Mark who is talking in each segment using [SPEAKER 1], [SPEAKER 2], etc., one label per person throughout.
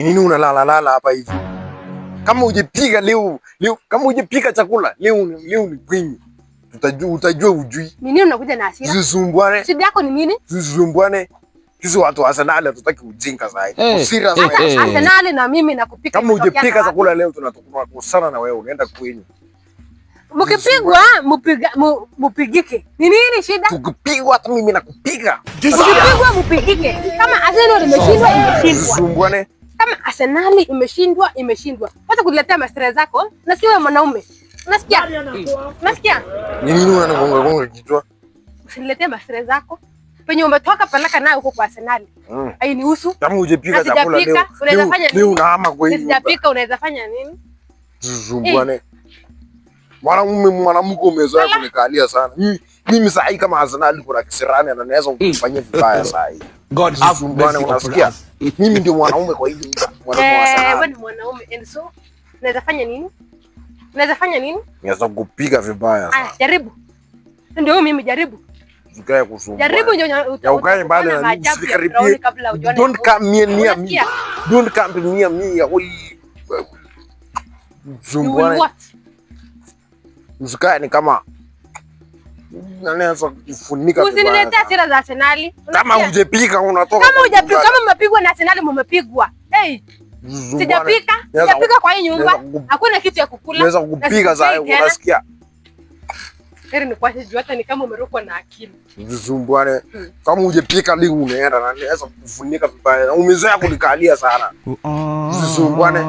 [SPEAKER 1] Nini unalala hapa hivi? Kama hujapika leo, kama hujapika chakula leo ni kwinyi. Utajua ujui.
[SPEAKER 2] Nini unakuja na hasira?
[SPEAKER 1] Zisumbuane.
[SPEAKER 2] Shida yako ni nini?
[SPEAKER 1] Zisumbuane. Sisi watu wa Arsenal hatutaki ujinga zaidi. Usira
[SPEAKER 2] zaidi. Arsenal na mimi nakupika.
[SPEAKER 1] Kama hujapika chakula leo tunakosana na wewe, unaenda kwenu.
[SPEAKER 2] Mkipigwa mupigike. Ni nini shida?
[SPEAKER 1] Tukipigwa hata mimi nakupiga.
[SPEAKER 2] Mkipigwa mupigike. Kama Arsenal imeshindwa imeshindwa.
[SPEAKER 1] Zisumbuane.
[SPEAKER 2] Kama Arsenal imeshindwa. Wacha kuletea mastra zako. Nasikia wewe mwanaume. Unasikia? Unasikia?
[SPEAKER 1] Nini unanigonga kichwa?
[SPEAKER 2] Usiniletee mastra zako. Penye umetoka peleka nayo huko kwa Arsenal. Hainihusu.
[SPEAKER 1] Kama hujapika chakula leo.
[SPEAKER 2] Unaweza fanya nini?
[SPEAKER 1] Leo unahama kwa hiyo.
[SPEAKER 2] Sijapika unaweza fanya nini?
[SPEAKER 1] Zisumbuane. Mwanamke umezoea kunikalia sana. Mimi saa hii kama Arsenal kuna kisirani anaweza kufanyia vibaya saa hii.
[SPEAKER 3] God have mercy,
[SPEAKER 1] unasikia? Mimi ndio mwanaume kwa hili
[SPEAKER 2] wewe ni mwanaume and so unaweza fanya nini? Unaweza fanya nini?
[SPEAKER 1] Naweza kupiga vibaya sana.
[SPEAKER 2] Jaribu. Ndio mimi jaribu.
[SPEAKER 1] Ukae kusumbua.
[SPEAKER 2] Jaribu ndio
[SPEAKER 1] ukae mbali na usikaribie. Don't come near me. Don't come near me. Zumbuane. Usikae ni kama naweza kufunika.
[SPEAKER 2] Usiniletee hasira za Arsenal.
[SPEAKER 1] Kama hujapika unatoka.
[SPEAKER 2] Kama hujapika, kama mmepigwa na Arsenal mmepigwa. Sijapika kwa hii nyumba. Hakuna kitu ya kukula.
[SPEAKER 1] Naweza kupiga sasa unasikia.
[SPEAKER 2] Heri ni kwa hiyo hata ni kama umerukwa na akili.
[SPEAKER 1] Zisumbuane. Kama hujapika leo unaenda na naweza kufunika vibaya. Umezoea kunikalia sana. Zisumbuane.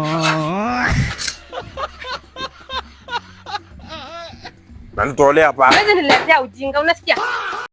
[SPEAKER 1] Na nitolea hapa.
[SPEAKER 2] Wewe niletea ujinga unasikia?